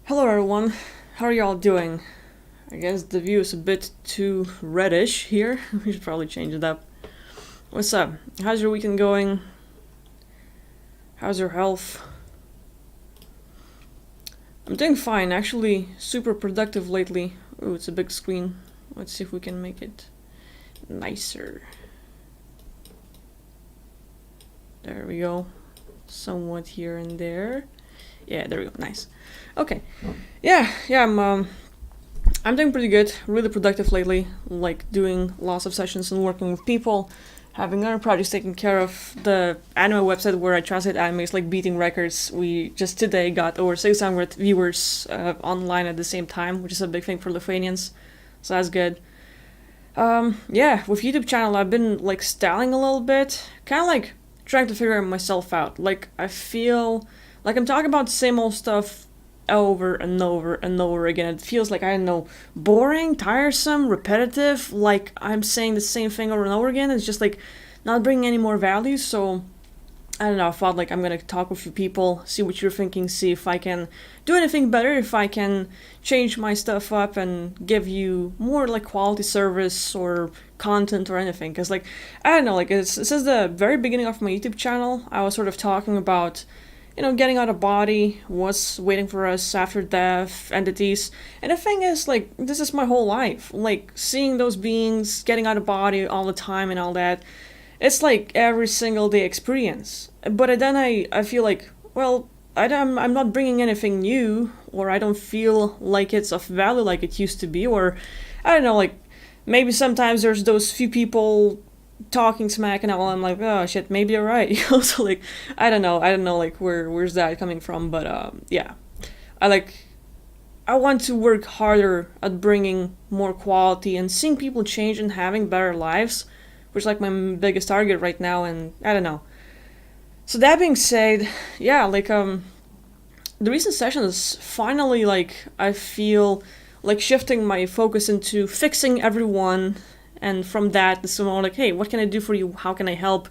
Hello everyone, how are y'all doing? I guess the view is a bit too reddish here. We should probably change it up. What's up? How's your weekend going? How's your health? I'm doing fine, actually super productive lately. Ooh, it's a big screen. Let's see if we can make it nicer. There we go. Somewhat here and there. Yeah, there we go. Nice. Okay. Yeah, I'm doing pretty good. Really productive lately. Like doing lots of sessions and working with people, having other projects taken care of. The anime website where I translate anime is like beating records. We just today got over 600 viewers online at the same time, which is a big thing for Lithuanians. So that's good. Yeah, with YouTube channel I've been like styling a little bit, kind of like trying to figure myself out. Like I feel like I'm talking about the same old stuff over and over and over again. It feels like, I don't know, boring, tiresome, repetitive, like I'm saying the same thing over and over again. It's just like not bringing any more value. So I don't know, I thought like I'm gonna talk with a few people, see what you're thinking, see if I can do anything better, if I can change my stuff up and give you more like quality service or content or anything. Because like, I don't know, like since the very beginning of my YouTube channel, I was sort of talking about, you know, getting out of body, what's waiting for us after death, entities. And the thing is, like, this is my whole life. Like, seeing those beings, getting out of body all the time and all that, it's like every single day experience. But then I feel like, well, I'm not bringing anything new, or I don't feel like it's of value like it used to be, or, I don't know, like, maybe sometimes there's those few people talking smack and all, I'm like, oh shit, maybe you're right. So like, I don't know, like where's that coming from, but yeah, I want to work harder at bringing more quality and seeing people change and having better lives, which is like my biggest target right now. And I don't know. So that being said, yeah, like the recent sessions finally, like, I feel like shifting my focus into fixing everyone, and from that it's more like, hey, what can I do for you, how can I help,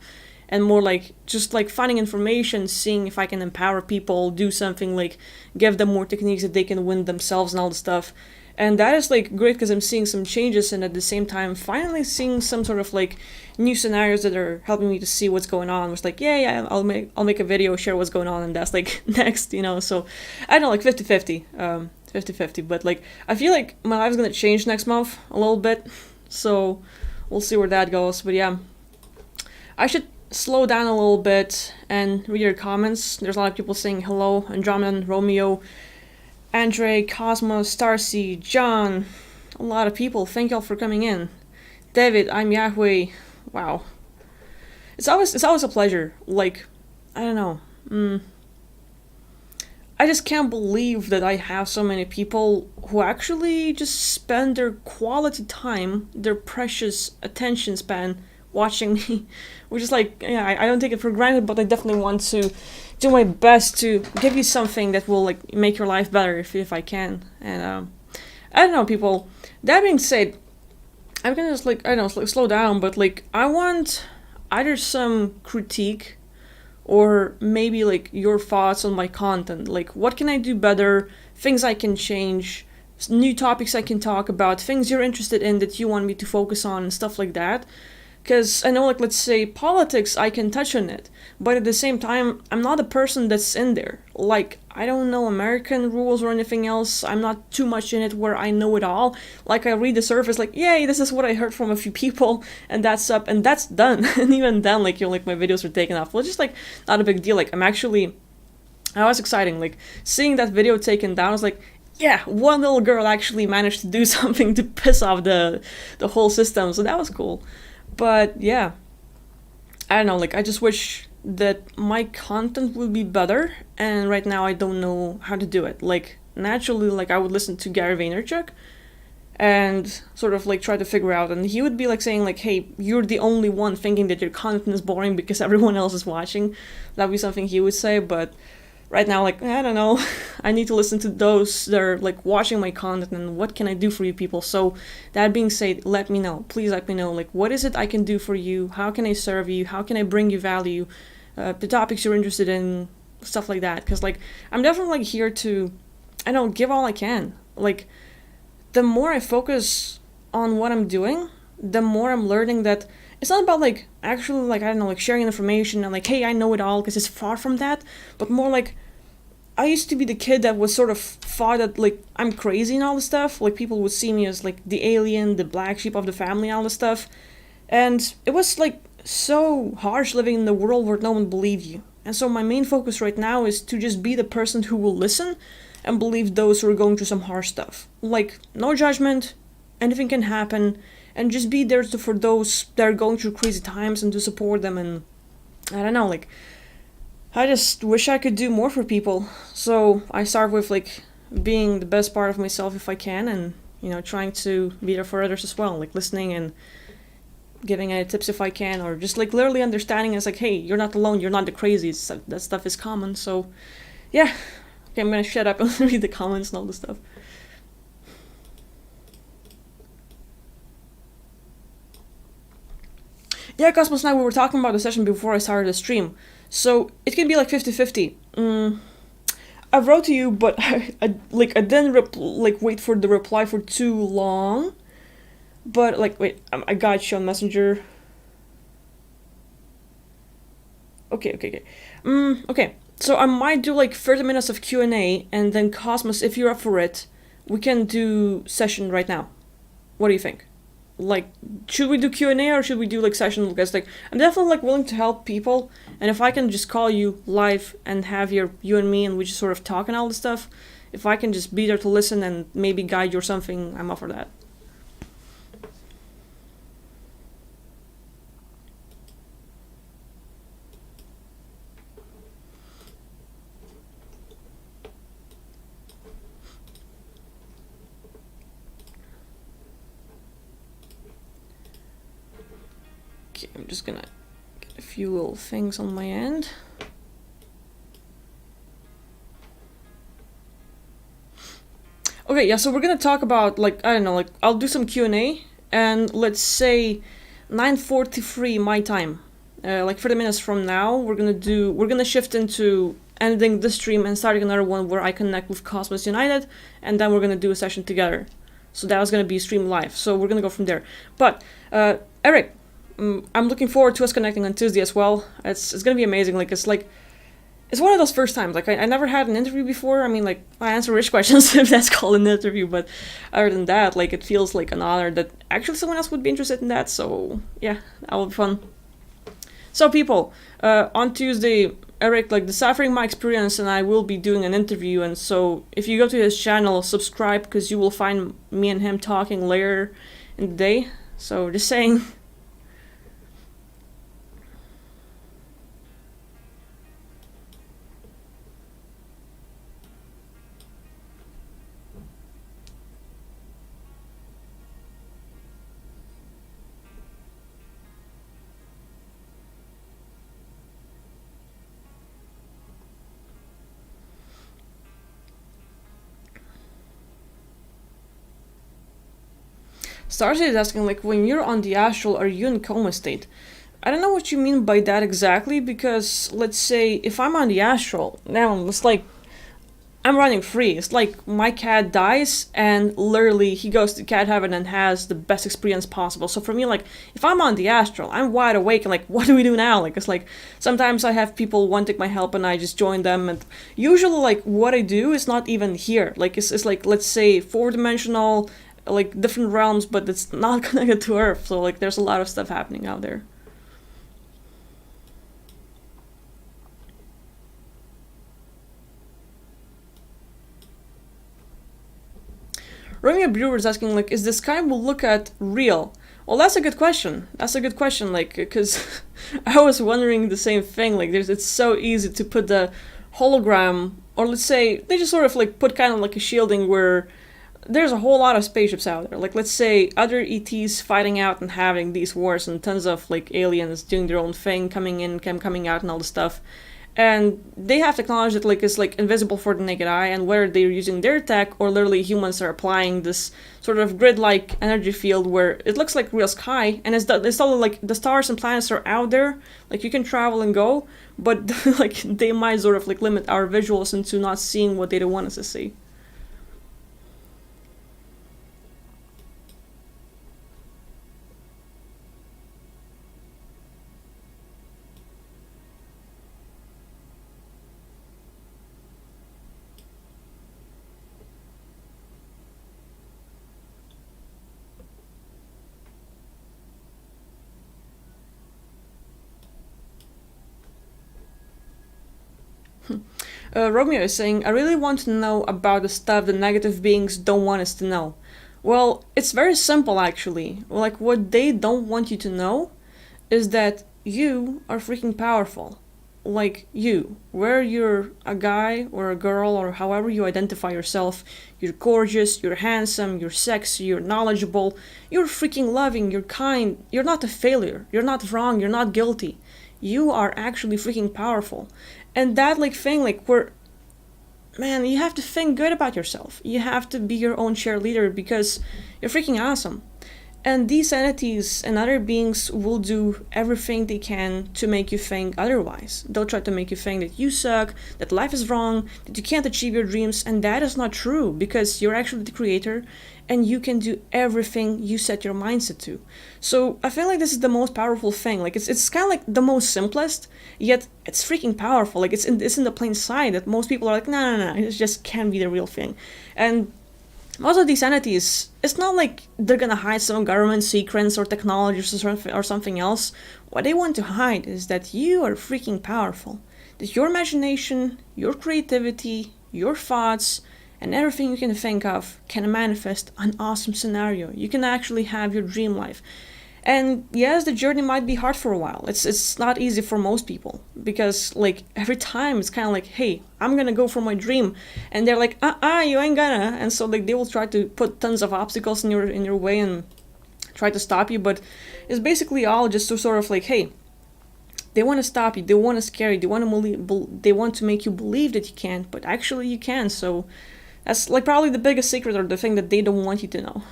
and more like just like finding information, seeing if I can empower people, do something, like give them more techniques that they can win themselves and all the stuff. And that is like great because I'm seeing some changes, and at the same time finally seeing some sort of like new scenarios that are helping me to see what's going on. It's like, yeah, I'll make a video, share what's going on, and that's like next, you know. So I don't know, like 50-50, 50-50, but like I feel like my life's gonna change next month a little bit, so we'll see where that goes. But yeah, I should slow down a little bit and read your comments. There's a lot of people saying hello, Andromeda, Romeo. Andre, Cosmos, Starcy, John, a lot of people. Thank y'all for coming in. David, I'm Yahweh. Wow. It's always a pleasure. Like, I don't know. I just can't believe that I have so many people who actually just spend their quality time, their precious attention span watching me, which is like, yeah, I don't take it for granted, but I definitely want to do my best to give you something that will like make your life better if I can. And I don't know, people. That being said, I'm gonna just like, I don't know, like, slow down, but like I want either some critique or maybe like your thoughts on my content. Like, what can I do better? Things I can change, new topics I can talk about, things you're interested in that you want me to focus on, and stuff like that. Because I know, like, let's say politics, I can touch on it, but at the same time, I'm not a person that's in there. Like, I don't know American rules or anything else. I'm not too much in it where I know it all. Like, I read the surface, like, yay, this is what I heard from a few people, and that's up, and that's done. And even then, like, like my videos are taken off. Well, it's just like not a big deal. Like, that was exciting. Like, seeing that video taken down, I was like, yeah, one little girl actually managed to do something to piss off the whole system. So that was cool. But yeah, I don't know, like I just wish that my content would be better, and right now I don't know how to do it. Like, naturally, like I would listen to Gary Vaynerchuk and sort of like try to figure out, and he would be like saying like, hey, you're the only one thinking that your content is boring because everyone else is watching. That would be something he would say, but right now, like, I don't know, I need to listen to those that are like watching my content and what can I do for you people. So that being said, let me know, please let me know, like, what is it I can do for you? How can I serve you? How can I bring you value? The topics you're interested in, stuff like that. Because like, I'm definitely like here to, I don't know, give all I can. Like, the more I focus on what I'm doing, the more I'm learning that it's not about like actually like, I don't know, like sharing information and like, hey, I know it all, because it's far from that, but more like, I used to be the kid that was sort of thought that like I'm crazy and all this stuff. Like, people would see me as like the alien, the black sheep of the family, all this stuff. And it was like so harsh living in the world where no one believed you. And so my main focus right now is to just be the person who will listen and believe those who are going through some harsh stuff. Like, no judgment, anything can happen, and just be there for those that are going through crazy times and to support them. And I don't know, like, I just wish I could do more for people. So I start with like being the best part of myself if I can, and you know, trying to be there for others as well, like listening and giving any tips if I can, or just like literally understanding as like, hey, you're not alone, you're not the crazies. That stuff is common. So yeah, okay, I'm gonna shut up and read the comments and all this stuff. Yeah, Cosmos and I, we were talking about the session before I started the stream. So it can be like 50-50. I wrote to you, but I didn't wait for the reply for too long. But like, wait, I got you on Messenger. Okay. Okay. So I might do like 30 minutes of Q&A, and then Cosmos, if you're up for it, we can do session right now. What do you think? Like, should we do Q&A or should we do like session? Because like, I'm definitely like willing to help people, and if I can just call you live and have you and me, and we just sort of talk and all this stuff, if I can just be there to listen and maybe guide you or something, I'm up for that. Okay, I'm just gonna get a few little things on my end. Okay, yeah, so we're gonna talk about like, I don't know, like I'll do some Q&A, and let's say 9:43 my time, like 30 minutes from now, we're gonna shift into ending the stream and starting another one where I connect with Cosmos United, and then we're gonna do a session together. So that was gonna be stream live. So we're gonna go from there. But Eric, I'm looking forward to us connecting on Tuesday as well. It's gonna be amazing. Like, it's one of those first times. Like, I never had an interview before. I mean, like, I answer rich questions if that's called an interview, but other than that, like, it feels like an honor that actually someone else would be interested in that. So yeah, that will be fun. So people, on Tuesday, Eric, like deciphering my experience, and I will be doing an interview. And so, if you go to his channel, subscribe because you will find me and him talking later in the day. So, just saying. Starcy is asking, like, when you're on the astral, are you in coma state? I don't know what you mean by that exactly, because let's say if I'm on the astral, now it's like I'm running free. It's like my cat dies and literally he goes to cat heaven and has the best experience possible. So for me, like, if I'm on the astral, I'm wide awake and like, what do we do now? Like, it's like sometimes I have people wanting my help and I just join them, and usually like what I do is not even here. Like it's like, let's say, four-dimensional, like different realms, but it's not connected to Earth. So like there's a lot of stuff happening out there. Romeo Brewer is asking, like, is the sky we'll look at real? Well, that's a good question. That's a good question, like, because I was wondering the same thing. Like, it's so easy to put the hologram, or let's say, they just sort of, like, put kind of like a shielding where there's a whole lot of spaceships out there. Like, let's say, other ETs fighting out and having these wars, and tons of, like, aliens doing their own thing, coming in, coming out, and all this stuff. And they have technology that like is like invisible for the naked eye, and whether they're using their tech or literally humans are applying this sort of grid-like energy field where it looks like real sky, and it's all like the stars and planets are out there, like you can travel and go, but like they might sort of like limit our visuals into not seeing what they don't want us to see. Romeo is saying, I really want to know about the stuff the negative beings don't want us to know. Well, it's very simple actually. Like, what they don't want you to know is that you are freaking powerful. Like, you. Where you're a guy or a girl or however you identify yourself, you're gorgeous, you're handsome, you're sexy, you're knowledgeable, you're freaking loving, you're kind, you're not a failure, you're not wrong, you're not guilty. You are actually freaking powerful. And that like thing, like, where, man, you have to think good about yourself. You have to be your own cheerleader because you're freaking awesome. And these entities and other beings will do everything they can to make you think otherwise. They'll try to make you think that you suck, that life is wrong, that you can't achieve your dreams, and that is not true because you're actually the creator and you can do everything you set your mindset to. So I feel like this is the most powerful thing. Like it's kind of like the most simplest, yet it's freaking powerful. Like it's in the plain sight that most people are like, no, it just can't be the real thing. And most of these entities, it's not like they're gonna hide some government secrets or technologies or something else. What they want to hide is that you are freaking powerful. That your imagination, your creativity, your thoughts, and everything you can think of can manifest an awesome scenario. You can actually have your dream life. And yes, the journey might be hard for a while. It's not easy for most people because like every time it's kind of like, hey, I'm gonna go for my dream, and they're like, you ain't gonna. And so like they will try to put tons of obstacles in your way and try to stop you. But it's basically all just to sort of like, hey, they want to stop you, they want to scare you, they want to make you believe that you can't, but actually you can. So that's like probably the biggest secret or the thing that they don't want you to know.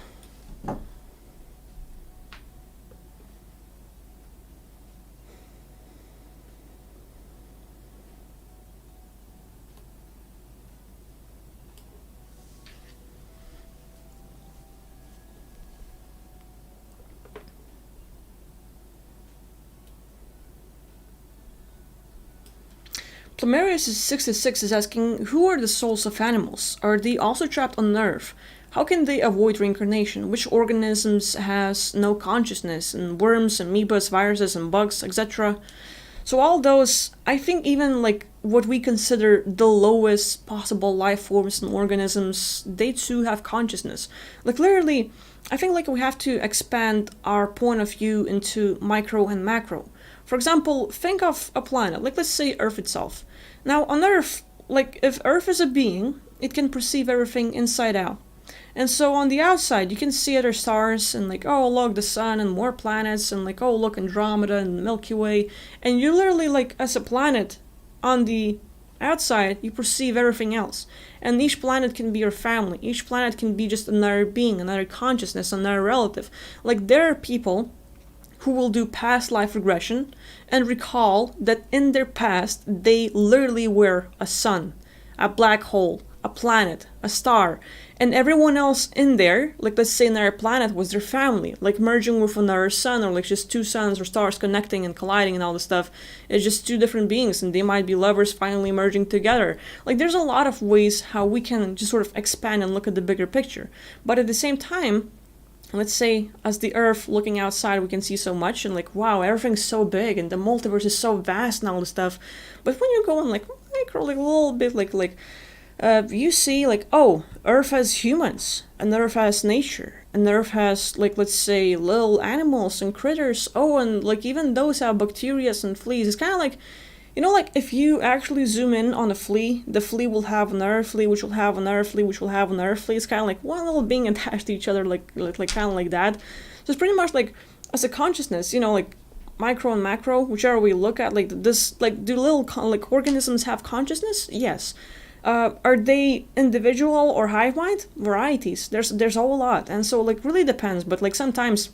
Plamarius66 is asking, who are the souls of animals? Are they also trapped on Earth? How can they avoid reincarnation? Which organisms has no consciousness? And worms, amoebas, viruses, and bugs, etc. So all those, I think, even like what we consider the lowest possible life forms and organisms, they too have consciousness. Like literally, I think like we have to expand our point of view into micro and macro. For example, think of a planet, like let's say Earth itself. Now on Earth, like if Earth is a being, it can perceive everything inside out. And so on the outside, you can see other stars and like, oh, look, the sun and more planets and like, oh, look, Andromeda and the Milky Way. And you literally, like, as a planet on the outside, you perceive everything else. And each planet can be your family. Each planet can be just another being, another consciousness, another relative. Like, there are people who will do past life regression and recall that in their past, they literally were a sun, a black hole, a planet, a star, and everyone else in there, like let's say another planet, was their family, like merging with another sun, or like just two suns or stars connecting and colliding and all this stuff. It's just two different beings, and they might be lovers finally merging together. Like there's a lot of ways how we can just sort of expand and look at the bigger picture. But at the same time, let's say as the Earth looking outside, we can see so much and like, wow, everything's so big and the multiverse is so vast and all this stuff. But when you go on like micro, like a little bit like you see like, oh, Earth has humans, and Earth has nature, and Earth has like, let's say, little animals and critters. Oh, and like even those have bacteria and fleas. It's kind of like, you know, like if you actually zoom in on a flea, the flea will have another flea, which will have another flea, which will have another flea. It's kind of like one little being attached to each other, like kind of like that. So it's pretty much like as a consciousness, you know, like micro and macro, whichever we look at, like this, like do little like organisms have consciousness? Yes. Are they individual or hive mind? Varieties. There's a whole lot, and so like really depends. But like sometimes,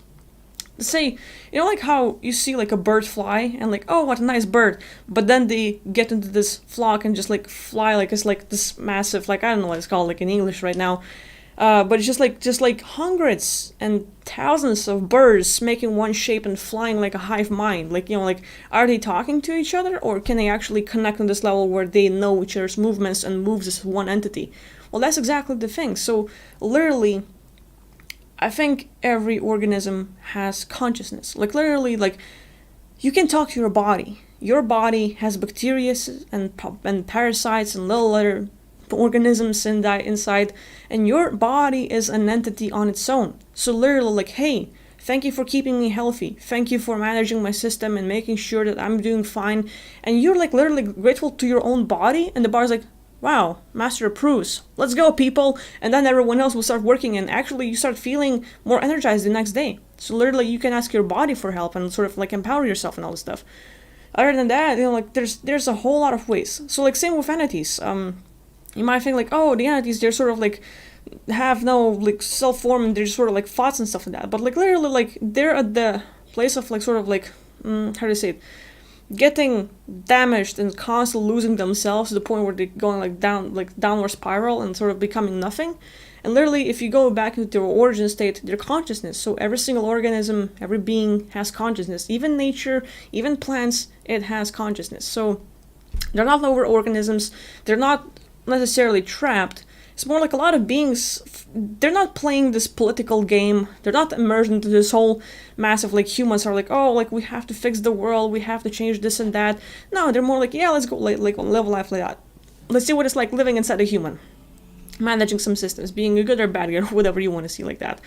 say, you know, like how you see like a bird fly and like, oh, what a nice bird, but then they get into this flock and just like fly like it's like this massive, like I don't know what it's called like in English right now. But it's just like hundreds and thousands of birds making one shape and flying like a hive mind. Like, you know, like are they talking to each other, or can they actually connect on this level where they know each other's movements and moves as one entity? Well, that's exactly the thing. So literally, I think every organism has consciousness. Like literally, like you can talk to your body. Your body has bacteria and parasites and little other organisms inside, and your body is an entity on its own. So literally like, hey, thank you for keeping me healthy, thank you for managing my system and making sure that I'm doing fine. And you're like literally grateful to your own body, and the body's like, wow, master approves, let's go people. And then everyone else will start working, and actually you start feeling more energized the next day. So literally you can ask your body for help and sort of like empower yourself and all this stuff. Other than that, you know, like there's a whole lot of ways. So like same with entities. You might think like, oh, the entities, they're sort of like have no like self-form, and they're just sort of like thoughts and stuff like that. But like literally like they're at the place of like sort of like how do you say it, getting damaged and constantly losing themselves to the point where they're going like downward spiral and sort of becoming nothing. And literally if you go back into their origin state, their consciousness. So every single organism, every being has consciousness. Even nature, even plants, it has consciousness. So they're not lower organisms, they're not necessarily trapped. It's more like a lot of beings, they're not playing this political game, they're not immersed into this whole massive, like humans are like, oh, like we have to fix the world, we have to change this and that. No, they're more like, yeah, let's go like live a life like that. Let's see what it's like living inside a human, managing some systems, being a good or bad guy, or whatever you want to see like that.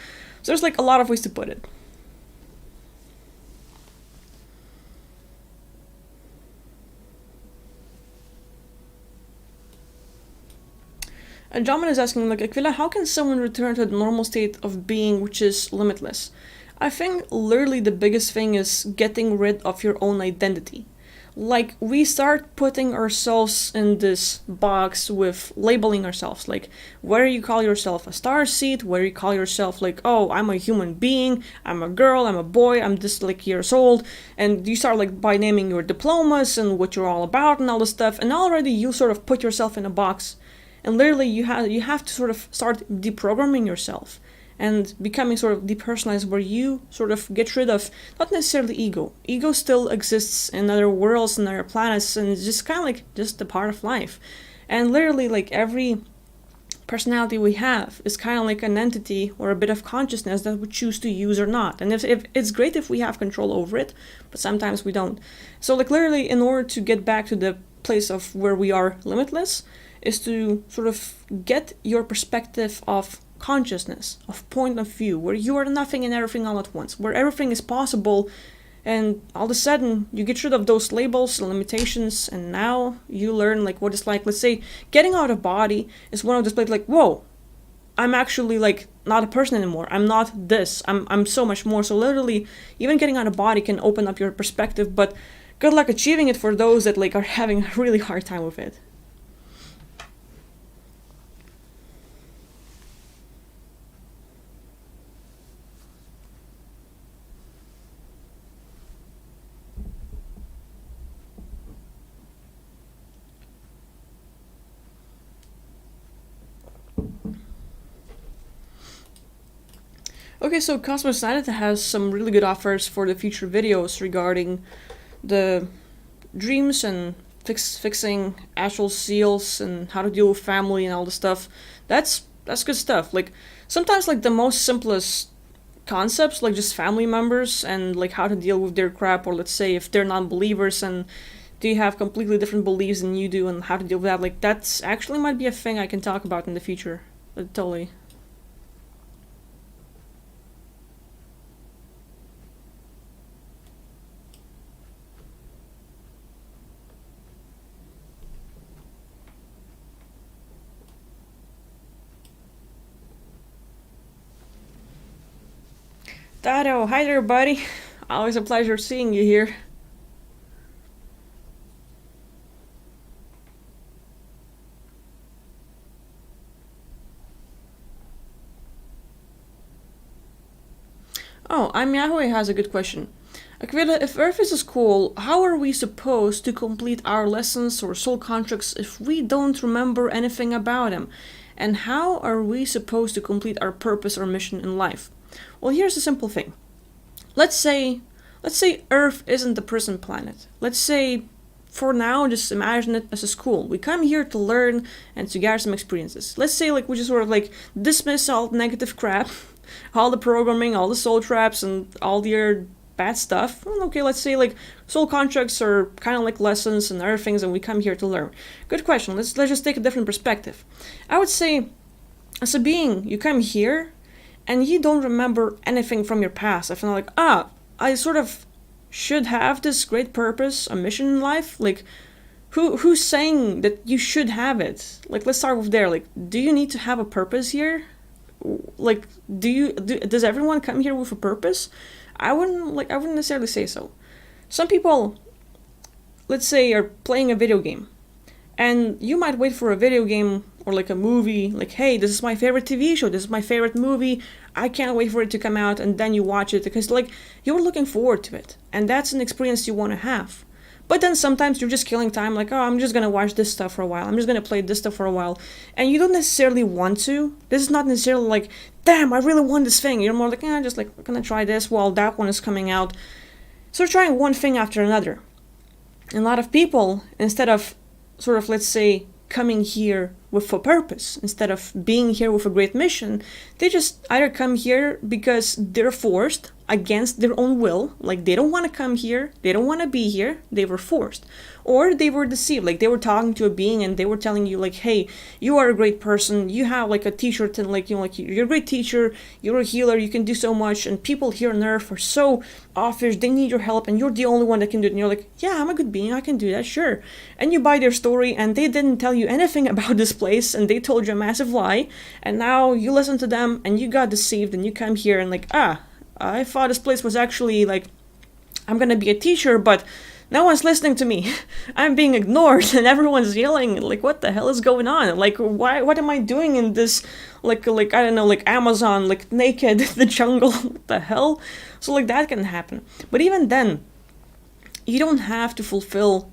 So there's like a lot of ways to put it. And John is asking, like, Akvile, how can someone return to the normal state of being which is limitless? I think literally the biggest thing is getting rid of your own identity. Like, we start putting ourselves in this box with labeling ourselves. Like, whether you call yourself a starseed, whether you call yourself like, oh, I'm a human being, I'm a girl, I'm a boy, I'm this like years old, and you start like by naming your diplomas and what you're all about and all this stuff, and already you sort of put yourself in a box. And literally you have to sort of start deprogramming yourself and becoming sort of depersonalized, where you sort of get rid of, not necessarily ego. Ego still exists in other worlds and other planets, and it's just kind of like just a part of life. And literally like every personality we have is kind of like an entity or a bit of consciousness that we choose to use or not. And if it's great if we have control over it, but sometimes we don't. So like literally, in order to get back to the place of where we are limitless, is to sort of get your perspective of consciousness, of point of view, where you are nothing and everything all at once, where everything is possible. And all of a sudden, you get rid of those labels and limitations, and now you learn like what it's like. Let's say getting out of body is one of those places like, whoa, I'm actually like not a person anymore. I'm not this. I'm so much more. So literally, even getting out of body can open up your perspective. But good luck achieving it for those that like are having a really hard time with it. Okay, so Cosmos United has some really good offers for the future videos regarding the dreams and fixing astral seals and how to deal with family and all the stuff. That's good stuff. Like sometimes like the most simplest concepts, like just family members and like how to deal with their crap, or let's say if they're non-believers and they have completely different beliefs than you do and how to deal with that. Like that's actually might be a thing I can talk about in the future. Totally. Dado, hi there, buddy. Always a pleasure seeing you here. Oh, I'm Yahweh has a good question. Akvile, if Earth is a school, how are we supposed to complete our lessons or soul contracts if we don't remember anything about them? And how are we supposed to complete our purpose or mission in life? Well, here's a simple thing. Let's say Earth isn't the prison planet. Let's say, for now, just imagine it as a school. We come here to learn and to gather some experiences. Let's say like we just sort of like dismiss all the negative crap, all the programming, all the soul traps, and all the other bad stuff. Okay, let's say like soul contracts are kind of like lessons and other things, and we come here to learn. Good question. Let's just take a different perspective. I would say, as a being, you come here and you don't remember anything from your past. I feel like, I sort of should have this great purpose, a mission in life. Like, who's saying that you should have it? Like, let's start with there. Like, do you need to have a purpose here? Like, does everyone come here with a purpose? I wouldn't necessarily say so. Some people, let's say, are playing a video game, and you might wait for a video game or like a movie, like, hey, this is my favorite TV show, this is my favorite movie, I can't wait for it to come out, and then you watch it because like you're looking forward to it, and that's an experience you want to have. But then sometimes you're just killing time, like, oh, I'm just gonna watch this stuff for a while, I'm just gonna play this stuff for a while, and you don't necessarily want to. This is not necessarily like, damn, I really want this thing. You're more like, just like, I'm gonna try this while that one is coming out. So you're trying one thing after another. And a lot of people, instead of sort of, let's say, coming here with a purpose, instead of being here with a great mission, they just either come here because they're forced against their own will, like they don't want to come here, they don't want to be here, they were forced, or they were deceived, like they were talking to a being and they were telling you like, hey, you are a great person, you have like a t-shirt and like, you know, like you're a great teacher, you're a healer, you can do so much, and people here on Earth are so offish, they need your help, and you're the only one that can do it. And you're like, yeah, I'm a good being, I can do that, sure. And you buy their story, and they didn't tell you anything about this place, and they told you a massive lie, and now you listen to them and you got deceived, and you come here and like, I thought this place was actually like, I'm gonna be a teacher, but no one's listening to me. I'm being ignored and everyone's yelling, like, what the hell is going on? Like, what am I doing in this, like, I don't know, like Amazon, like naked in the jungle, what the hell? So like that can happen. But even then, you don't have to fulfill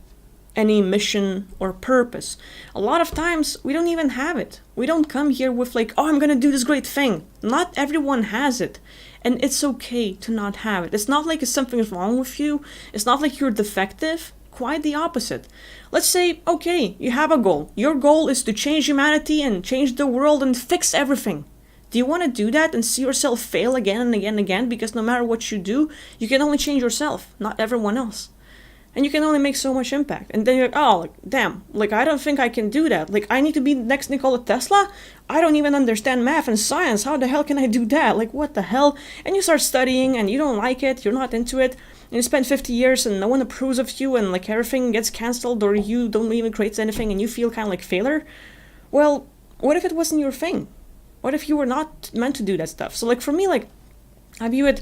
any mission or purpose. A lot of times we don't even have it. We don't come here with like, oh, I'm gonna do this great thing. Not everyone has it. And it's okay to not have it. It's not like something is wrong with you. It's not like you're defective. quite the opposite. Let's say, okay, you have a goal. Your goal is to change humanity and change the world and fix everything. Do you want to do that and see yourself fail again and again and again? Because no matter what you do, you can only change yourself, not everyone else. And you can only make so much impact. And then you're like, oh, like, damn, like, I don't think I can do that. Like, I need to be the next Nikola Tesla? I don't even understand math and science. How the hell can I do that? Like, what the hell? And you start studying and you don't like it, you're not into it, and you spend 50 years and no one approves of you and, like, everything gets cancelled or you don't even create anything and you feel kind of like failure. Well, what if it wasn't your thing? What if you were not meant to do that stuff? So, like, for me, like, I view it,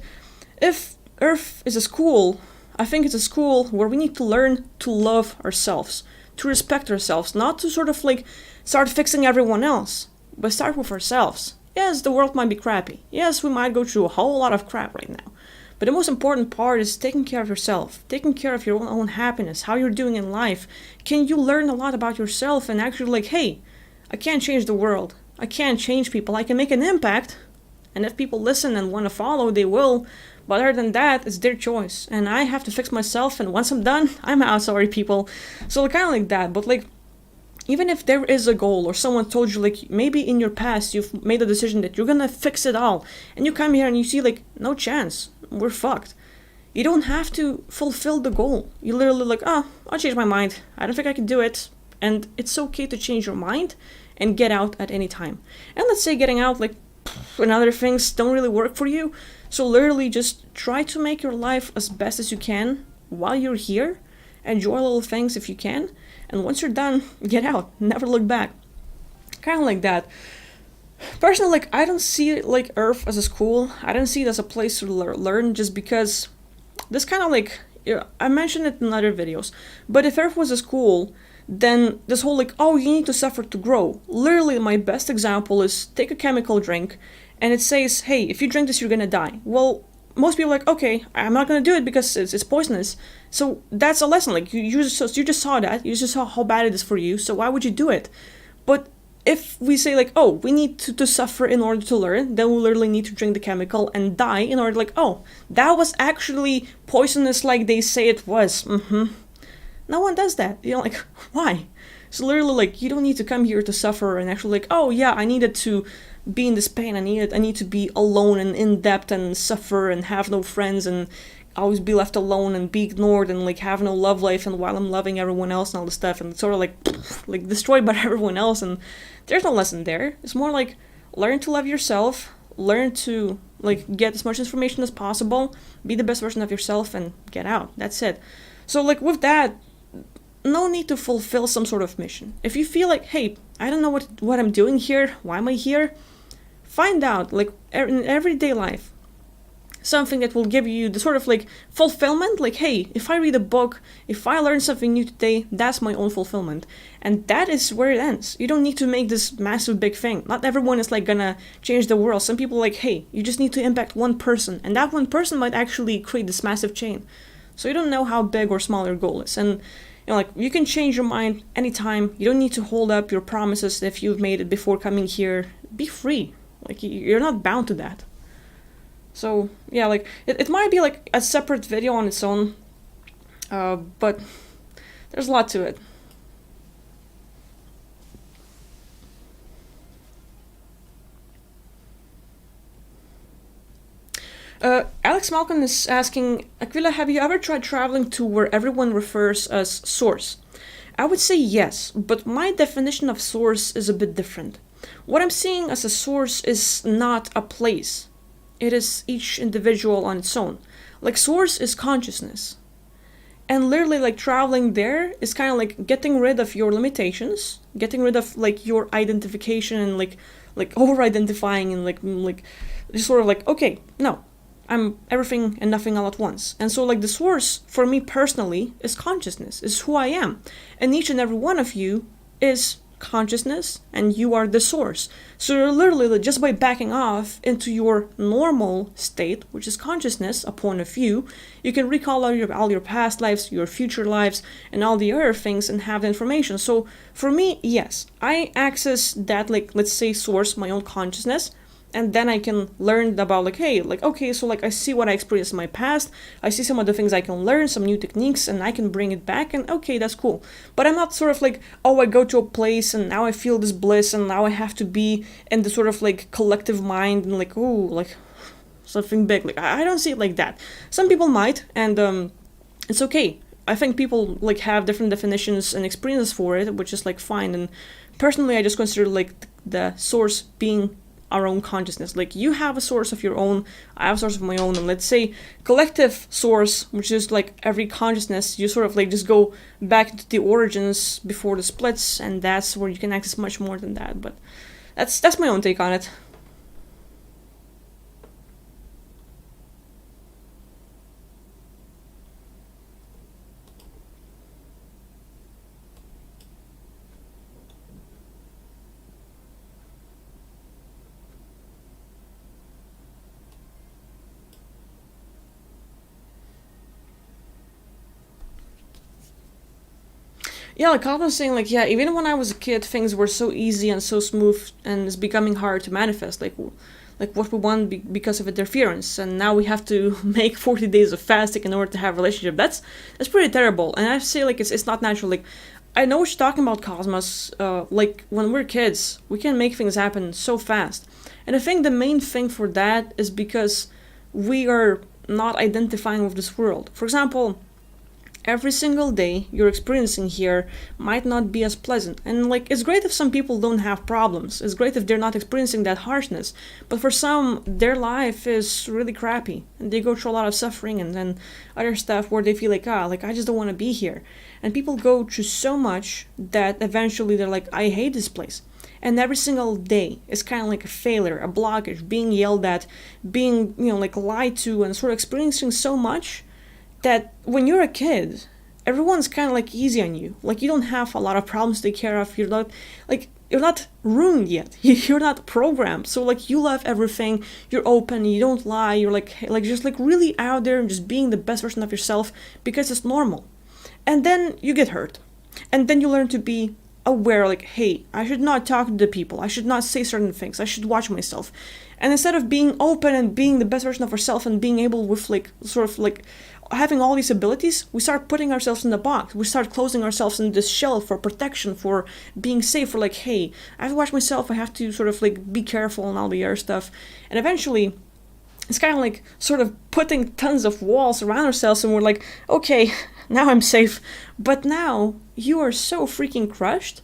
if Earth is a school, I think it's a school where we need to learn to love ourselves, to respect ourselves, not to sort of like start fixing everyone else, but start with ourselves. Yes, the world might be crappy. Yes, we might go through a whole lot of crap right now. But the most important part is taking care of yourself, taking care of your own happiness, how you're doing in life. Can you learn a lot about yourself and actually like, hey, I can't change the world. I can't change people. I can make an impact. And if people listen and want to follow, they will. But other than that, it's their choice. And I have to fix myself. And once I'm done, I'm out. Sorry, people. So kind of like that. But like, even if there is a goal or someone told you, like, maybe in your past you've made a decision that you're gonna fix it all. And you come here and you see, like, no chance. We're fucked. You don't have to fulfill the goal. You literally like, oh, I'll change my mind. I don't think I can do it. And it's okay to change your mind and get out at any time. And let's say getting out, like, and other things don't really work for you. So literally just try to make your life as best as you can while you're here. Enjoy little things if you can. And once you're done, get out. Never look back. Kind of like that. Personally, like, I don't see it like Earth as a school. I don't see it as a place to learn just because this kind of like, I mentioned it in other videos. But if Earth was a school, then this whole like, oh, you need to suffer to grow. Literally, my best example is take a chemical drink and it says, hey, if you drink this, you're gonna die. Well, most people are like, okay, I'm not gonna do it because it's poisonous. So that's a lesson. Like, you just saw that. You just saw how bad it is for you. So why would you do it? But if we say like, oh, we need to suffer in order to learn, then we literally need to drink the chemical and die in order like, oh, that was actually poisonous like they say it was. No one does that. You know, like, why? So literally, like, you don't need to come here to suffer and actually like, oh yeah, I needed to be in this pain. I need to be alone and in debt and suffer and have no friends and always be left alone and be ignored and like have no love life and while I'm loving everyone else and all this stuff and sort of like destroyed by everyone else. And there's no lesson there. It's more like learn to love yourself, learn to like get as much information as possible, be the best version of yourself and get out. That's it. So like with that, no need to fulfill some sort of mission. If you feel like, hey, I don't know what I'm doing here, why am I here? Find out, like, in everyday life, something that will give you the sort of, like, fulfillment. Like, hey, if I read a book, if I learn something new today, that's my own fulfillment. And that is where it ends. You don't need to make this massive big thing. Not everyone is, like, gonna change the world. Some people are like, hey, you just need to impact one person. And that one person might actually create this massive chain. So you don't know how big or small your goal is. And, you know, like, you can change your mind anytime. You don't need to hold up your promises if you've made it before coming here. Be free. Like, you're not bound to that. So, yeah, like, it might be, like, a separate video on its own, but there's a lot to it. Alex Malcolm is asking, Akvile, have you ever tried traveling to where everyone refers as source? I would say yes, but my definition of source is a bit different. What I'm seeing as a source is not a place. It is each individual on its own. Like, source is consciousness. And literally, like, traveling there is kind of like getting rid of your limitations, getting rid of, like, your identification and, like over-identifying and, like, just sort of like, okay, no, I'm everything and nothing all at once. And so, like, the source, for me personally, is consciousness, is who I am. And each and every one of you is consciousness, and you are the source. So you're literally, just by backing off into your normal state, which is consciousness, a point of view, you can recall all your past lives, your future lives, and all the other things and have the information. So for me, yes, I access that, like, let's say source, my own consciousness, and then I can learn about like, hey, like, okay, so like I see what I experienced in my past, I see some of the things I can learn, some new techniques, and I can bring it back, and okay, that's cool. But I'm not sort of like, oh, I go to a place and now I feel this bliss and now I have to be in the sort of like collective mind and like, ooh, like something big. Like I don't see it like that. Some people might, and it's okay. I think people like have different definitions and experiences for it, which is like fine. And personally, I just consider like the source being our own consciousness. Like you have a source of your own, I have a source of my own, and let's say collective source, which is like every consciousness, you sort of like just go back to the origins before the splits, and that's where you can access much more than that. But that's my own take on it. Yeah, like I was saying, like yeah, even when I was a kid, things were so easy and so smooth, and it's becoming hard to manifest. Like what we want because of interference, and now we have to make 40 days of fasting in order to have a relationship. That's pretty terrible, and I say like it's not natural. Like I know what you're talking about, Cosmos. Like when we're kids, we can make things happen so fast, and I think the main thing for that is because we are not identifying with this world. For example, every single day you're experiencing here might not be as pleasant. And like it's great if some people don't have problems. It's great if they're not experiencing that harshness. But for some, their life is really crappy and they go through a lot of suffering and then other stuff where they feel like, like I just don't want to be here. And people go through so much that eventually they're like, I hate this place. And every single day is kind of like a failure, a blockage, being yelled at, being, like lied to, and sort of experiencing so much that when you're a kid, everyone's kind of like easy on you. Like you don't have a lot of problems to take care of. You're not ruined yet. You're not programmed. So like you love everything. You're open. You don't lie. You're like just like really out there and just being the best version of yourself because it's normal. And then you get hurt, and then you learn to be aware. Like, hey, I should not talk to the people. I should not say certain things. I should watch myself. And instead of being open and being the best version of ourselves and being able with like sort of like having all these abilities, we start putting ourselves in the box. We start closing ourselves in this shell for protection, for being safe, for like, hey, I have to watch myself. I have to sort of like be careful and all the other stuff. And eventually, it's kind of like sort of putting tons of walls around ourselves, and we're like, okay, now I'm safe. But now you are so freaking crushed.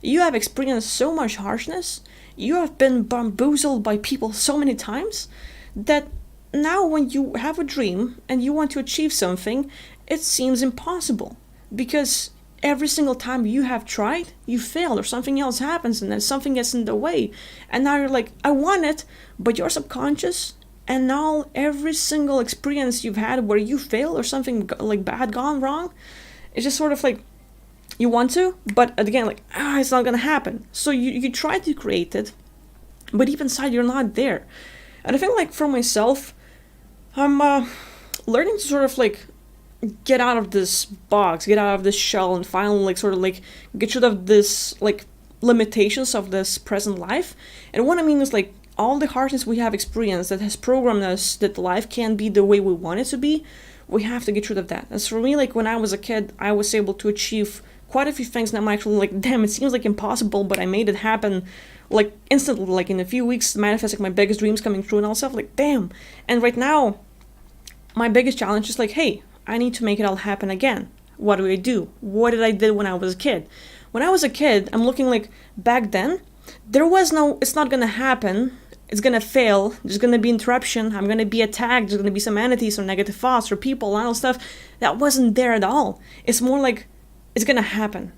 You have experienced so much harshness. You have been bamboozled by people so many times that now when you have a dream and you want to achieve something, it seems impossible. Because every single time you have tried, you failed, or something else happens, and then something gets in the way. And now you're like, I want it, but your subconscious, and now every single experience you've had where you fail or something like bad gone wrong, it's just sort of like, you want to, but again, like, it's not gonna happen. So you try to create it, but deep inside you're not there. And I feel like for myself, I'm learning to sort of like get out of this box, get out of this shell, and finally like sort of like get rid of this like limitations of this present life. And what I mean is like all the harshness we have experienced that has programmed us that life can't be the way we want it to be, we have to get rid of that. As for me, like when I was a kid, I was able to achieve quite a few things, and I'm actually like, damn, it seems like impossible, but I made it happen like instantly, like in a few weeks, manifesting my biggest dreams coming true and all stuff, like damn. And right now, my biggest challenge is like, hey, I need to make it all happen again. What do I do? What did I do when I was a kid? When I was a kid, I'm looking like back then, there was no, it's not gonna happen, it's gonna fail, there's gonna be interruption, I'm gonna be attacked, there's gonna be some entities or negative thoughts or people and all stuff. That wasn't there at all. It's more like, it's gonna happen.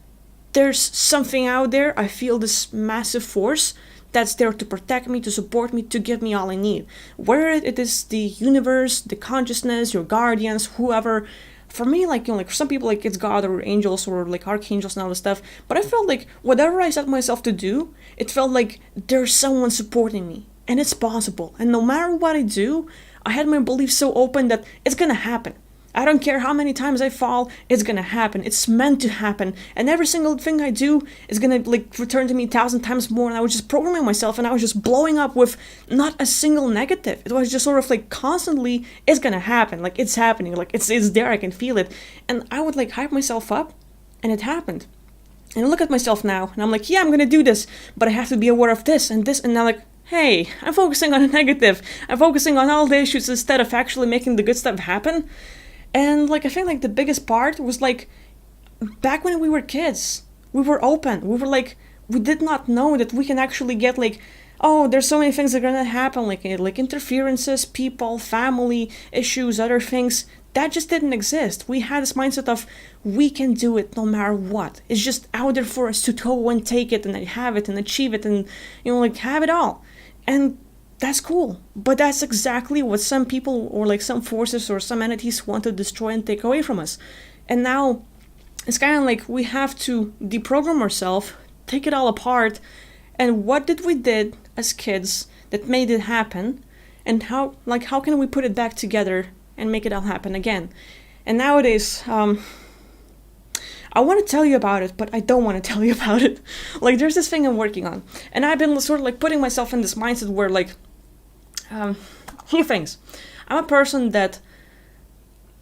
There's something out there, I feel this massive force that's there to protect me, to support me, to give me all I need. Whether it is the universe, the consciousness, your guardians, whoever. For me, like, like for some people, like it's God or angels or like archangels and all this stuff. But I felt like whatever I set myself to do, it felt like there's someone supporting me. And it's possible. And no matter what I do, I had my belief so open that it's gonna happen. I don't care how many times I fall, it's gonna happen. It's meant to happen. And every single thing I do is gonna like return to me 1,000 times more. And I was just programming myself and I was just blowing up with not a single negative. It was just sort of like constantly, it's gonna happen. Like it's happening. Like it's there, I can feel it. And I would like hype myself up and it happened. And I look at myself now and I'm like, yeah, I'm gonna do this, but I have to be aware of this and this. And now like, hey, I'm focusing on the negative. I'm focusing on all the issues instead of actually making the good stuff happen. And like I think like the biggest part was like back when we were kids, we were open. We were like we did not know that we can actually get like, oh, there's so many things that are gonna happen, like interferences, people, family issues, other things. That just didn't exist. We had this mindset of we can do it no matter what. It's just out there for us to go and take it and have it and achieve it and like have it all. And that's cool, but that's exactly what some people or like some forces or some entities want to destroy and take away from us. And now it's kind of like we have to deprogram ourselves, take it all apart, and what did we did as kids that made it happen, and how can we put it back together and make it all happen again. And nowadays, I want to tell you about it, but I don't want to tell you about it. Like, there's this thing I'm working on, and I've been sort of like putting myself in this mindset where like, few things. I'm a person that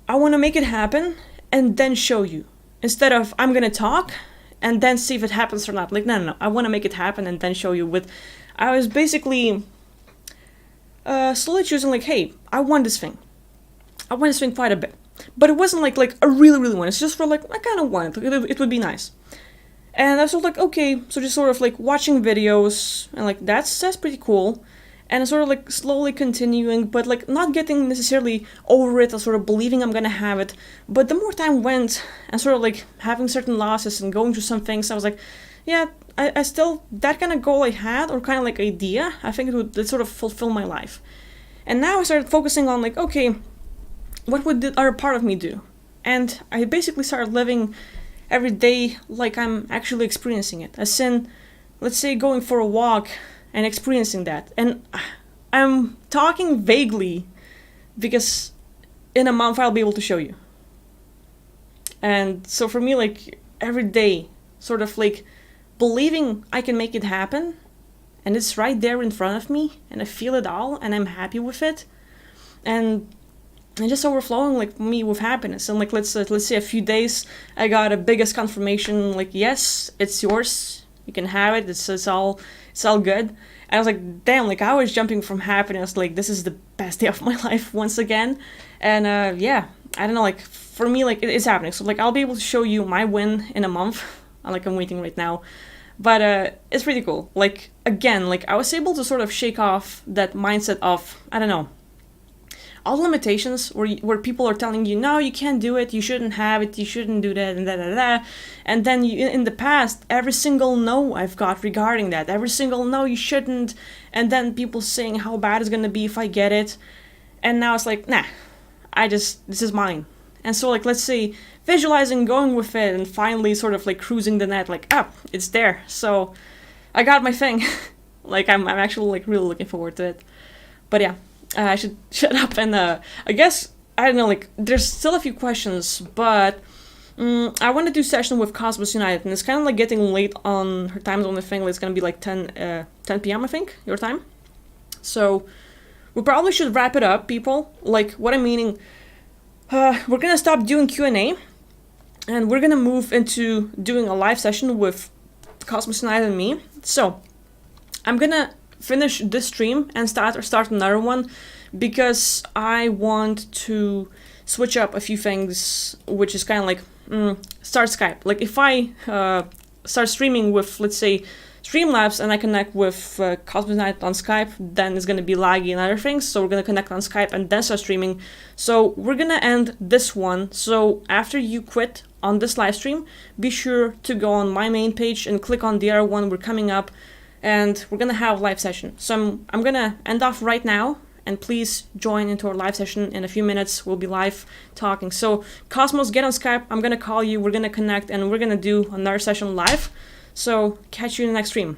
I want to make it happen and then show you, instead of I'm gonna talk and then see if it happens or not. Like, no. I want to make it happen and then show you. I was basically slowly choosing like, hey, I want this thing. I want this thing quite a bit. But it wasn't like I really, really want it. It's just for like, I kind of want it. It would be nice. And I was sort of like, okay, so just sort of like watching videos and like, that's pretty cool. And sort of like slowly continuing, but like not getting necessarily over it or sort of believing I'm gonna have it. But the more time went and sort of like having certain losses and going through some things, I was like, yeah, I still, that kind of goal I had or kind of like idea, I think it sort of fulfill my life. And now I started focusing on like, okay, what would the other part of me do? And I basically started living every day like I'm actually experiencing it. As in, let's say going for a walk and experiencing that. And I'm talking vaguely because in a month I'll be able to show you. And so for me, like every day, sort of like believing I can make it happen and it's right there in front of me and I feel it all and I'm happy with it. And just overflowing like me with happiness. And like let's say a few days I got a biggest confirmation like, yes, it's yours, you can have it, it's all good. And I was like, damn, like I was jumping from happiness, like this is the best day of my life once again. And yeah, I don't know, like for me, like it's happening. So like I'll be able to show you my win in a month. Like I'm waiting right now, but it's pretty cool. Like again, like I was able to sort of shake off that mindset of, I don't know, all the limitations where people are telling you, no, you can't do it, you shouldn't have it, you shouldn't do that, and da. And then in the past, every single no I've got regarding that, every single no, you shouldn't, and then people saying how bad it's gonna be if I get it, and now it's like, nah, this is mine. And so like, let's say, visualizing, going with it, and finally sort of like cruising the net, like, it's there, so I got my thing. Like, I'm actually like really looking forward to it. But yeah. I should shut up and I guess, I don't know, like, there's still a few questions, but I want to do session with Cosmos United, and it's kind of like getting late on her time zone. I think it's going to be like 10 p.m., I think, your time. So we probably should wrap it up, people. Like, what I'm meaning, we're going to stop doing Q&A, and we're going to move into doing a live session with Cosmos United and me. So I'm going to finish this stream and start another one because I want to switch up a few things, which is kind of like start Skype. Like if I start streaming with, let's say, Streamlabs and I connect with Cosmos United on Skype, then it's going to be laggy and other things. So we're going to connect on Skype and then start streaming. So we're going to end this one. So after you quit on this live stream, be sure to go on my main page and click on the other one. We're coming up. And we're gonna have a live session. So I'm gonna end off right now, and please join into our live session in a few minutes. We'll be live talking. So Cosmos, get on Skype. I'm gonna call you. We're gonna connect, and we're gonna do another session live. So catch you in the next stream.